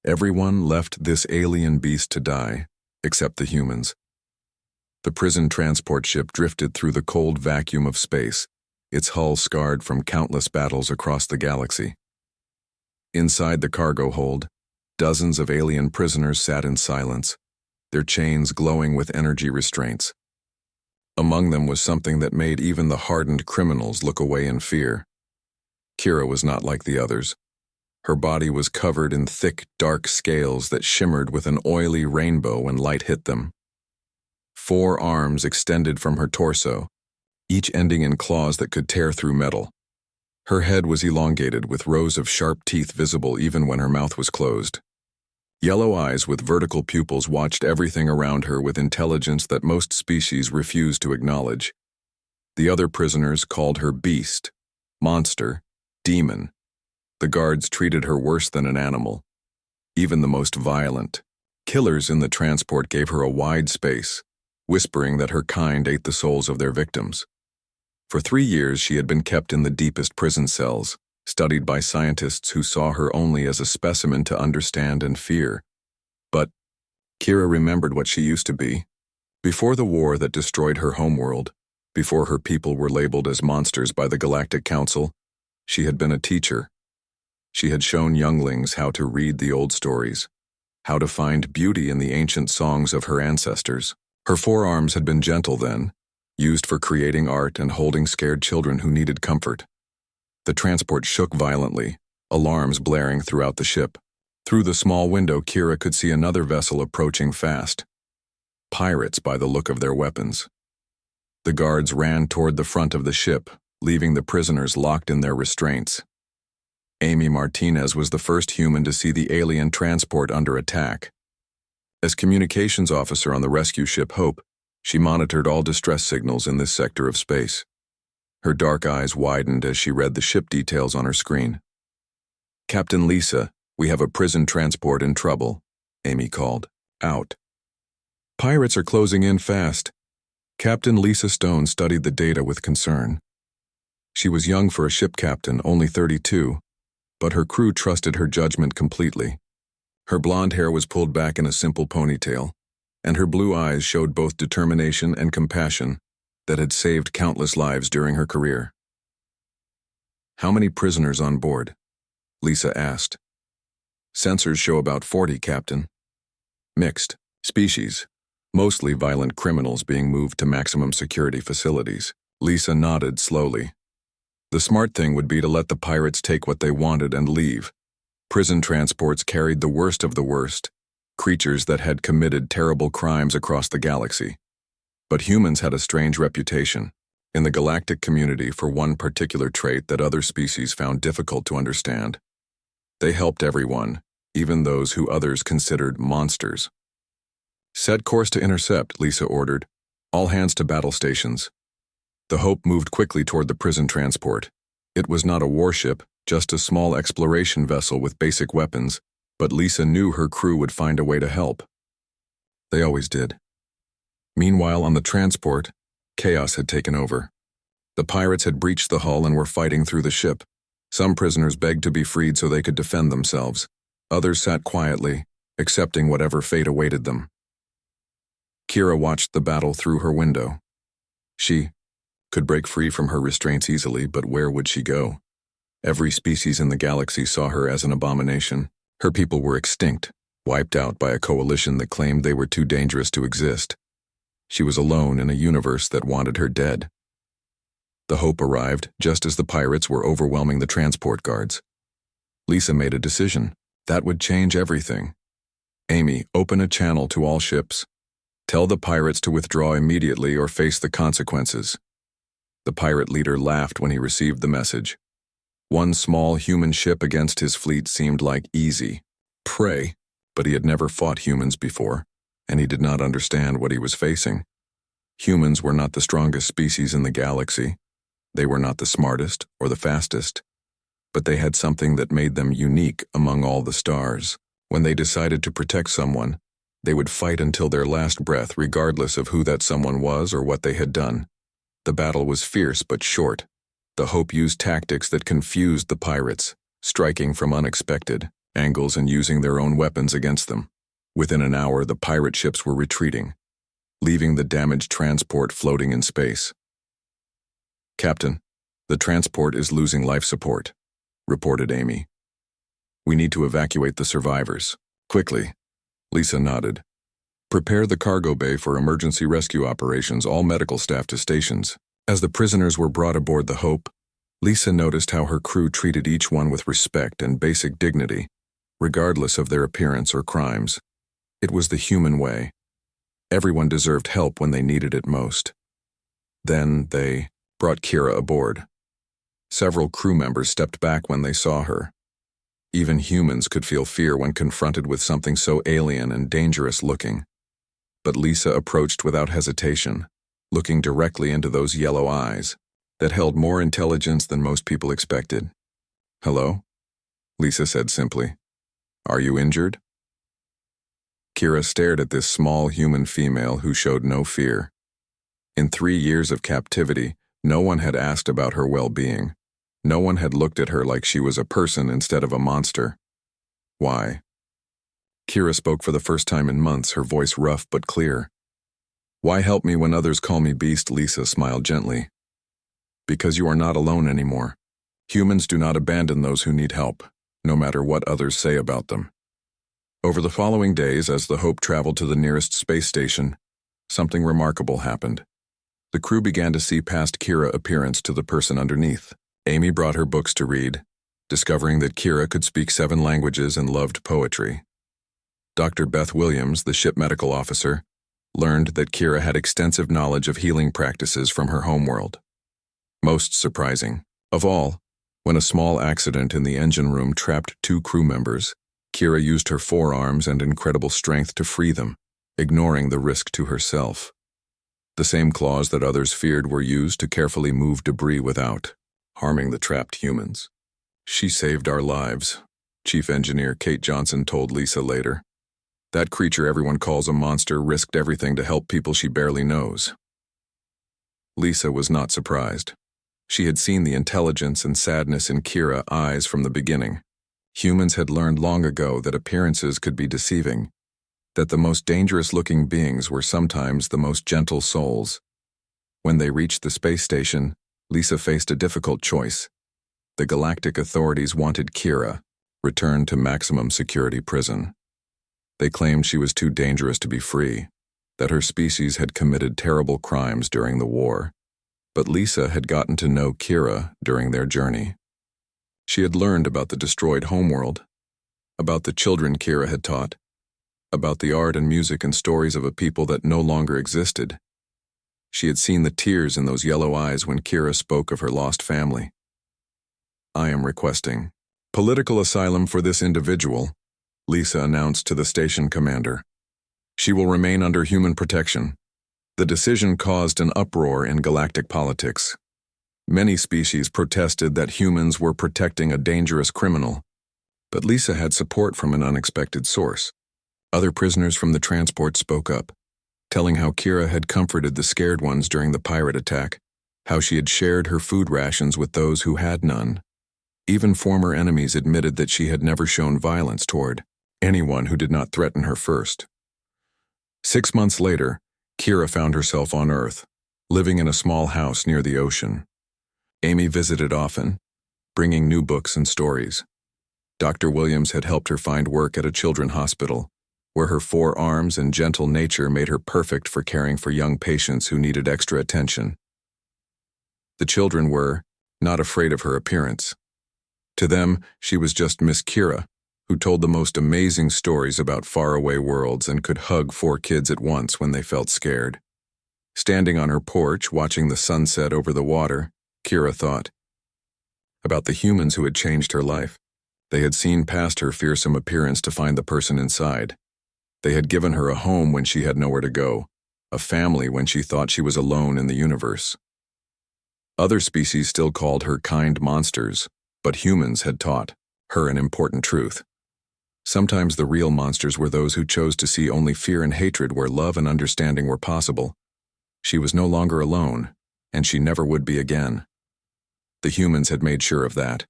Everyone left this alien beast to die, except the humans. The prison transport ship drifted through the cold vacuum of space, its hull scarred from countless battles across the galaxy. Inside the cargo hold, dozens of alien prisoners sat in silence, their chains glowing with energy restraints. Among them was something that made even the hardened criminals look away in fear. Kira was not like the others. Her body was covered in thick, dark scales that shimmered with an oily rainbow when light hit them. 4 arms extended from her torso, each ending in claws that could tear through metal. Her head was elongated with rows of sharp teeth visible even when her mouth was closed. Yellow eyes with vertical pupils watched everything around her with intelligence that most species refuse to acknowledge. The other prisoners called her beast, monster, demon. The guards treated her worse than an animal. Even the most violent killers in the transport gave her a wide space, whispering that her kind ate the souls of their victims. For 3 years she had been kept in the deepest prison cells, studied by scientists who saw her only as a specimen to understand and fear. But Kira remembered what she used to be. Before the war that destroyed her homeworld, before her people were labeled as monsters by the Galactic Council, she had been a teacher. She had shown younglings how to read the old stories, how to find beauty in the ancient songs of her ancestors. Her forearms had been gentle then, used for creating art and holding scared children who needed comfort. The transport shook violently, alarms blaring throughout the ship. Through the small window, Kira could see another vessel approaching fast. Pirates by the look of their weapons. The guards ran toward the front of the ship, leaving the prisoners locked in their restraints. Amy Martinez was the first human to see the alien transport under attack. As communications officer on the rescue ship Hope, she monitored all distress signals in this sector of space. Her dark eyes widened as she read the ship details on her screen. "Captain Lisa, we have a prison transport in trouble," Amy called. "Out." "Pirates are closing in fast." Captain Lisa Stone studied the data with concern. She was young for a ship captain, only 32, but her crew trusted her judgment completely. Her blonde hair was pulled back in a simple ponytail, and her blue eyes showed both determination and compassion that had saved countless lives during her career. "How many prisoners on board?" Lisa asked. "Sensors show about 40, Captain." "Mixed species, mostly violent criminals being moved to maximum security facilities." Lisa nodded slowly. "The smart thing would be to let the pirates take what they wanted and leave. Prison transports carried the worst of the worst, creatures that had committed terrible crimes across the galaxy. But humans had a strange reputation in the galactic community for one particular trait that other species found difficult to understand. They helped everyone, even those who others considered monsters. "Set course to intercept," Lisa ordered. "All hands to battle stations." The Hope moved quickly toward the prison transport. It was not a warship, just a small exploration vessel with basic weapons, but Lisa knew her crew would find a way to help. They always did. Meanwhile, on the transport, chaos had taken over. The pirates had breached the hull and were fighting through the ship. Some prisoners begged to be freed so they could defend themselves. Others sat quietly, accepting whatever fate awaited them. Kira watched the battle through her window. She could break free from her restraints easily, but where would she go? Every species in the galaxy saw her as an abomination. Her people were extinct, wiped out by a coalition that claimed they were too dangerous to exist. She was alone in a universe that wanted her dead. The Hope arrived just as the pirates were overwhelming the transport guards. Lisa made a decision. That would change everything. "Amy, open a channel to all ships. Tell the pirates to withdraw immediately or face the consequences." The pirate leader laughed when he received the message. One small human ship against his fleet seemed like easy prey, but he had never fought humans before, and he did not understand what he was facing. Humans were not the strongest species in the galaxy. They were not the smartest or the fastest, but they had something that made them unique among all the stars. When they decided to protect someone, they would fight until their last breath, regardless of who that someone was or what they had done. The battle was fierce but short. The Hope used tactics that confused the pirates, striking from unexpected, angles, and using their own weapons against them. Within an hour, the pirate ships were retreating, leaving the damaged transport floating in space. "Captain, the transport is losing life support," reported Amy. "We need to evacuate the survivors. Quickly." Lisa nodded. "Prepare the cargo bay for emergency rescue operations, all medical staff to stations." As the prisoners were brought aboard the Hope, Lisa noticed how her crew treated each one with respect and basic dignity, regardless of their appearance or crimes. It was the human way. Everyone deserved help when they needed it most. Then they brought Kira aboard. Several crew members stepped back when they saw her. Even humans could feel fear when confronted with something so alien and dangerous looking. But Lisa approached without hesitation, looking directly into those yellow eyes that held more intelligence than most people expected. "Hello?" Lisa said simply. "Are you injured?" Kira stared at this small human female who showed no fear. In 3 years of captivity, no one had asked about her well-being. No one had looked at her like she was a person instead of a monster. "Why?" Kira spoke for the first time in months, her voice rough but clear. "Why help me when others call me beast?" Lisa smiled gently. "Because you are not alone anymore. Humans do not abandon those who need help, no matter what others say about them." Over the following days, as the Hope traveled to the nearest space station, something remarkable happened. The crew began to see past Kira's appearance to the person underneath. Amy brought her books to read, discovering that Kira could speak 7 languages and loved poetry. Dr. Beth Williams, the ship medical officer, learned that Kira had extensive knowledge of healing practices from her homeworld. Most surprising of all, when a small accident in the engine room trapped 2 crew members, Kira used her forearms and incredible strength to free them, ignoring the risk to herself. The same claws that others feared were used to carefully move debris without harming the trapped humans. "She saved our lives," Chief Engineer Kate Johnson told Lisa later. "That creature everyone calls a monster risked everything to help people she barely knows." Lisa was not surprised. She had seen the intelligence and sadness in Kira's eyes from the beginning. Humans had learned long ago that appearances could be deceiving, that the most dangerous-looking beings were sometimes the most gentle souls. When they reached the space station, Lisa faced a difficult choice. The galactic authorities wanted Kira returned to maximum security prison. They claimed she was too dangerous to be free, that her species had committed terrible crimes during the war. But Lisa had gotten to know Kira during their journey. She had learned about the destroyed homeworld, about the children Kira had taught, about the art and music and stories of a people that no longer existed. She had seen the tears in those yellow eyes when Kira spoke of her lost family. "I am requesting political asylum for this individual," Lisa announced to the station commander. "She will remain under human protection." The decision caused an uproar in galactic politics. Many species protested that humans were protecting a dangerous criminal, but Lisa had support from an unexpected source. Other prisoners from the transport spoke up, telling how Kira had comforted the scared ones during the pirate attack, how she had shared her food rations with those who had none. Even former enemies admitted that she had never shown violence toward anyone who did not threaten her first. 6 months later, Kira found herself on Earth, living in a small house near the ocean. Amy visited often, bringing new books and stories. Dr. Williams had helped her find work at a children's hospital, where her 4 arms and gentle nature made her perfect for caring for young patients who needed extra attention. The children were not afraid of her appearance. To them, she was just Miss Kira, who told the most amazing stories about faraway worlds and could hug 4 kids at once when they felt scared. Standing on her porch, watching the sunset over the water, Kira thought about the humans who had changed her life. They had seen past her fearsome appearance to find the person inside. They had given her a home when she had nowhere to go, a family when she thought she was alone in the universe. Other species still called her kind monsters, but humans had taught her an important truth. Sometimes the real monsters were those who chose to see only fear and hatred where love and understanding were possible. She was no longer alone, and she never would be again. The humans had made sure of that.